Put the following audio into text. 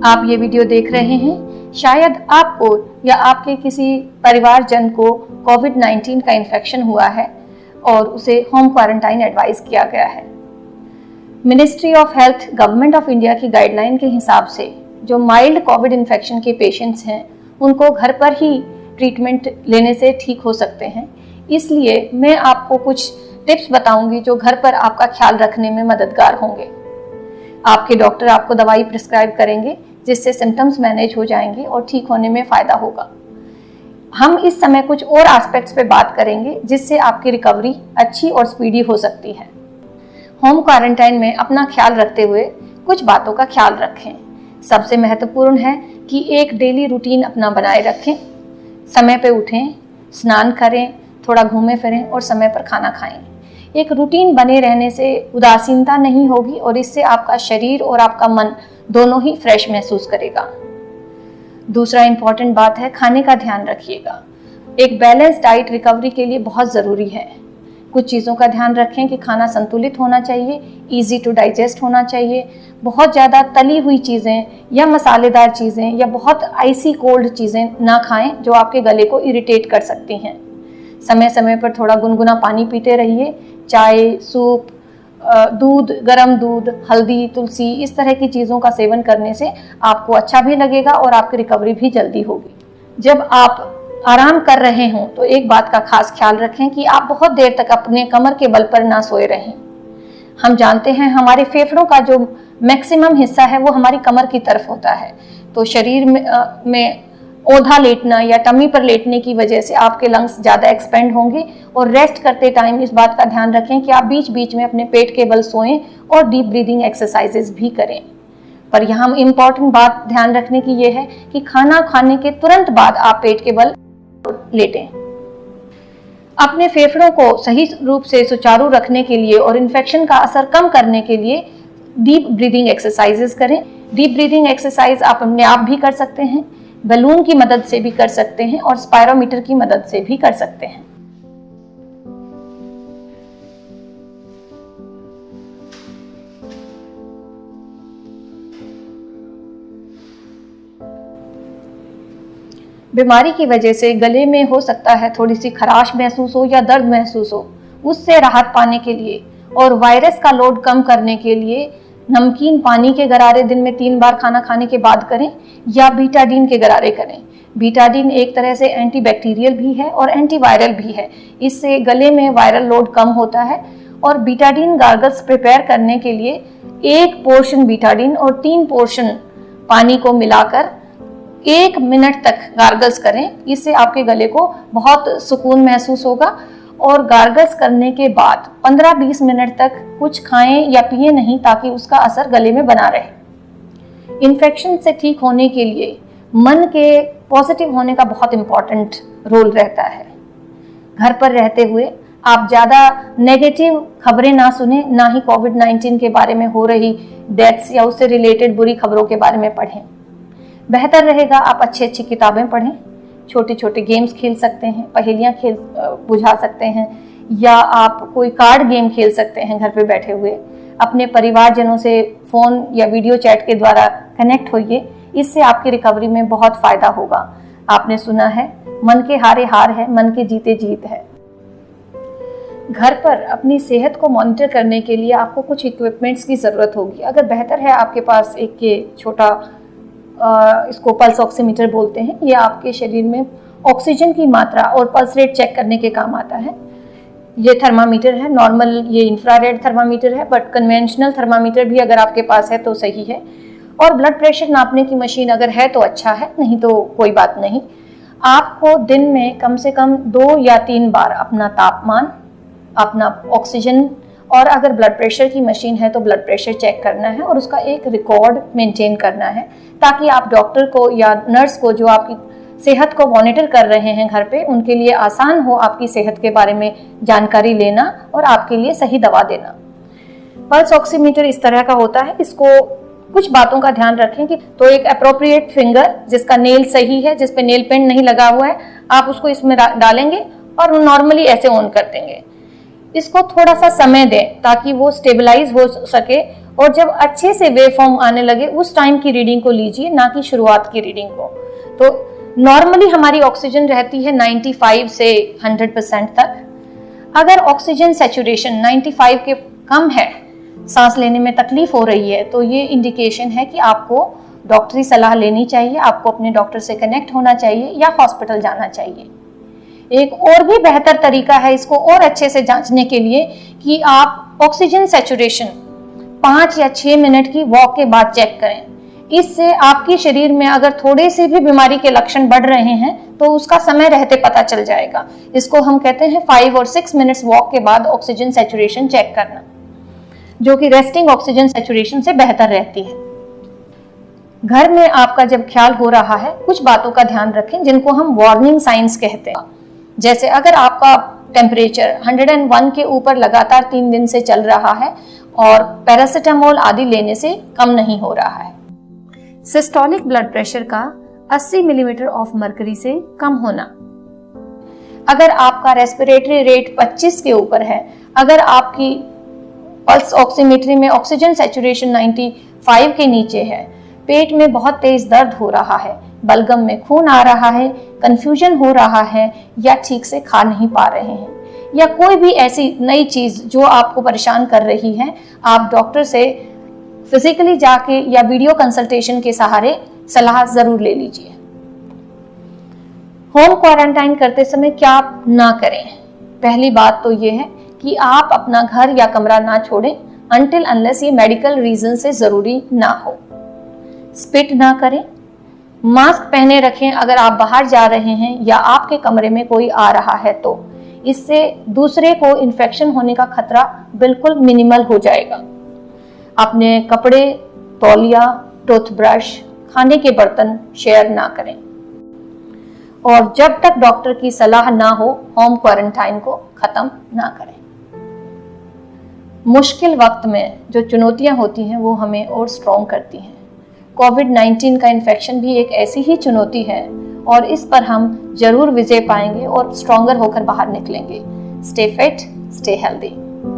आप ये वीडियो देख रहे हैं, शायद आपको या आपके किसी परिवारजन को कोविड-19 का इन्फेक्शन हुआ है और उसे होम क्वारंटाइन एडवाइस किया गया है। Ministry of health government of India की गाइडलाइन के हिसाब से जो माइल्ड कोविड इन्फेक्शन के पेशेंट्स हैं उनको घर पर ही ट्रीटमेंट लेने से ठीक हो सकते हैं। इसलिए मैं आपको कुछ टिप्स बताऊंगी जो घर पर आपका ख्याल रखने में मददगार होंगे। आपके डॉक्टर आपको दवाई प्रिस्क्राइब करेंगे जिससे सिम्टम्स मैनेज हो जाएंगे और ठीक होने में फ़ायदा होगा। हम इस समय कुछ और एस्पेक्ट्स पे बात करेंगे जिससे आपकी रिकवरी अच्छी और स्पीडी हो सकती है। होम क्वारंटाइन में अपना ख्याल रखते हुए कुछ बातों का ख्याल रखें। सबसे महत्वपूर्ण है कि एक डेली रूटीन अपना बनाए रखें। समय पे उठें, स्नान करें, थोड़ा घूमें फिरें और समय पर खाना खाएं। एक रूटीन बने रहने से उदासीनता नहीं होगी और इससे आपका शरीर और आपका मन दोनों ही फ्रेश महसूस करेगा। दूसरा इम्पॉर्टेंट बात है, खाने का ध्यान रखिएगा। एक बैलेंस डाइट रिकवरी के लिए बहुत ज़रूरी है। कुछ चीज़ों का ध्यान रखें कि खाना संतुलित होना चाहिए, इजी टू डाइजेस्ट होना चाहिए। बहुत ज़्यादा तली हुई चीज़ें या मसालेदार चीज़ें या बहुत आइसी कोल्ड चीज़ें ना खाएं जो आपके गले को इरिटेट कर सकती हैं। समय समय पर थोड़ा गुनगुना पानी पीते रहिए। चाय, सूप, दूध, गर्म दूध, हल्दी, तुलसी, इस तरह की चीज़ों का सेवन करने से आपको अच्छा भी लगेगा और आपकी रिकवरी भी जल्दी होगी। जब आप आराम कर रहे हों तो एक बात का खास ख्याल रखें कि आप बहुत देर तक अपने कमर के बल पर ना सोए रहें। हम जानते हैं हमारे फेफड़ों का जो मैक्सिमम हिस्सा है वो हमारी कमर की तरफ होता है, तो शरीर में औंधा लेटना या टमी पर लेटने की वजह से आपके लंग्स ज़्यादा एक्सपेंड होंगे। और रेस्ट करते टाइम इस बात का ध्यान रखें कि आप बीच बीच में अपने पेट के बल सोएं और डीप ब्रीदिंग एक्सरसाइजेज भी करें। पर यहाँ इम्पॉर्टेंट बात ध्यान रखने की ये है कि खाना खाने के तुरंत बाद आप पेट के बल लेटें। अपने फेफड़ों को सही रूप से सुचारू रखने के लिए और इन्फेक्शन का असर कम करने के लिए डीप ब्रीदिंग एक्सरसाइजेज करें। डीप ब्रीदिंग एक्सरसाइज आप अपने आप भी कर सकते हैं, बैलून की मदद से भी कर सकते हैं और स्पायरोमीटर की मदद से भी कर सकते हैं। बीमारी की वजह से गले में हो सकता है थोड़ी सी खराश महसूस हो या दर्द महसूस हो, उससे राहत पाने के लिए और वायरस का लोड कम करने के लिए नमकीन पानी के गरारे दिन में 3 बार खाना खाने के बाद करें या बीटाडीन के गरारे करें। बीटाडीन एक तरह से एंटीबैक्टीरियल भी है और एंटीवायरल भी है। इससे गले में वायरल लोड कम होता है। और बीटाडीन गार्गल्स प्रिपेयर करने के लिए 1 पोर्शन बीटाडीन और 3 पोर्शन पानी को मिलाकर 1 मिनट तक गार्गल्स करें। इससे आपके गले को बहुत सुकून महसूस होगा। और गार्गल्स करने के बाद 15-20 मिनट तक कुछ खाएं या पिए नहीं ताकि उसका असर गले में बना रहे। इन्फेक्शन से ठीक होने के लिए मन के पॉजिटिव होने का बहुत इम्पॉर्टेंट रोल रहता है। घर पर रहते हुए आप ज़्यादा नेगेटिव खबरें ना सुने, ना ही कोविड-19 के बारे में हो रही डेथ्स या उससे रिलेटेड बुरी खबरों के बारे में पढ़ें। बेहतर रहेगा आप अच्छी किताबें पढ़ें, छोटे छोटे गेम्स खेल सकते हैं, पहेलियाँ बुझा सकते हैं या आप कोई कार्ड गेम खेल सकते हैं घर पे बैठे हुए। अपने परिवारजनों से फ़ोन या वीडियो चैट के द्वारा कनेक्ट होइए, इससे आपकी रिकवरी में बहुत फ़ायदा होगा। आपने सुना है, मन के हारे हार है, मन के जीते जीत है। घर पर अपनी सेहत को मॉनिटर करने के लिए आपको कुछ इक्विपमेंट्स की ज़रूरत होगी। अगर बेहतर है आपके पास एक ये छोटा इसको पल्स ऑक्सीमीटर बोलते हैं, ये आपके शरीर में ऑक्सीजन की मात्रा और पल्स रेट चेक करने के काम आता है। ये थर्मामीटर है, नॉर्मल ये इंफ्रारेड थर्मामीटर है, बट कन्वेंशनल थर्मामीटर भी अगर आपके पास है तो सही है। और ब्लड प्रेशर नापने की मशीन अगर है तो अच्छा है, नहीं तो कोई बात नहीं। आपको दिन में कम से कम 2 या 3 बार अपना तापमान, अपना ऑक्सीजन और अगर ब्लड प्रेशर की मशीन है तो ब्लड प्रेशर चेक करना है और उसका एक रिकॉर्ड मेंटेन करना है, ताकि आप डॉक्टर को या नर्स को जो आपकी सेहत को मॉनिटर कर रहे हैं घर पे, उनके लिए आसान हो आपकी सेहत के बारे में जानकारी लेना और आपके लिए सही दवा देना। पल्स ऑक्सीमीटर इस तरह का होता है। इसको कुछ बातों का ध्यान रखें कि तो एक अप्रोप्रिएट फिंगर जिसका नेल सही है, जिस पे नेल पेंट नहीं लगा हुआ है, आप उसको इसमें डालेंगे और नॉर्मली ऐसे ऑन कर देंगे। इसको थोड़ा सा समय दें ताकि वो स्टेबलाइज हो सके और जब अच्छे से वेव फॉर्म आने लगे उस टाइम की रीडिंग को लीजिए, ना कि शुरुआत की रीडिंग को। तो नॉर्मली हमारी ऑक्सीजन रहती है 95 से 100% तक। अगर ऑक्सीजन सैचुरेशन 95 के कम है, सांस लेने में तकलीफ हो रही है, तो ये इंडिकेशन है कि आपको डॉक्टरी सलाह लेनी चाहिए, आपको अपने डॉक्टर से कनेक्ट होना चाहिए या हॉस्पिटल जाना चाहिए। एक और भी बेहतर तरीका है इसको और अच्छे से जांचने के लिए कि आप ऑक्सीजन सैचुरेशन 5 या 6 मिनट की वॉक के बाद चेक करें। इससे आपके शरीर में अगर थोड़े से भी बीमारी के लक्षण बढ़ रहे हैं तो उसका समय रहते पता चल जाएगा। इसको हम कहते हैं 5 और 6 मिनट्स वॉक के बाद ऑक्सीजन सैचुरेशन चेक करना, जो कि रेस्टिंग ऑक्सीजन सैचुरेशन से बेहतर रहती है। घर में आपका जब ख्याल हो रहा है, कुछ बातों का ध्यान रखें जिनको हम वार्निंग साइंस कहते हैं। जैसे अगर आपका टेम्परेचर 101 के ऊपर लगातार 3 दिन से चल रहा है और पैरासीटामोल आदि लेने से कम नहीं हो रहा है। सिस्टोलिक ब्लड प्रेशर का 80 मिलीमीटर ऑफ मर्करी से कम होना। अगर आपका रेस्पिरेटरी रेट 25 के ऊपर है, अगर आपकी पल्स ऑक्सीमेट्री में ऑक्सीजन सैचुरेशन 95 के नीचे है, पेट में बहुत तेज दर्द हो रहा है, बलगम में खून आ रहा है, कंफ्यूजन हो रहा है या ठीक से खा नहीं पा रहे हैं, या कोई भी ऐसी नई चीज जो आपको परेशान कर रही है, आप डॉक्टर से फिजिकली जाके या वीडियो कंसल्टेशन के सहारे सलाह जरूर ले लीजिए। होम क्वारंटाइन करते समय क्या आप ना करें? पहली बात तो ये है कि आप अपना घर या कमरा ना छोड़ें अनटिल अनलेस ये मेडिकल रीजन से जरूरी ना हो। स्पिट ना करें, मास्क पहने रखें अगर आप बाहर जा रहे हैं या आपके कमरे में कोई आ रहा है तो इससे दूसरे को इन्फेक्शन होने का खतरा बिल्कुल मिनिमल हो जाएगा। अपने कपड़े, तौलिया, टूथब्रश, खाने के बर्तन शेयर ना करें और जब तक डॉक्टर की सलाह ना हो होम क्वारंटाइन को खत्म ना करें। मुश्किल वक्त में जो चुनौतियां होती हैं वो हमें और स्ट्रॉन्ग करती हैं। कोविड-19 का इन्फेक्शन भी एक ऐसी ही चुनौती है और इस पर हम जरूर विजय पाएंगे और स्ट्रॉन्गर होकर बाहर निकलेंगे। Stay fit, stay healthy.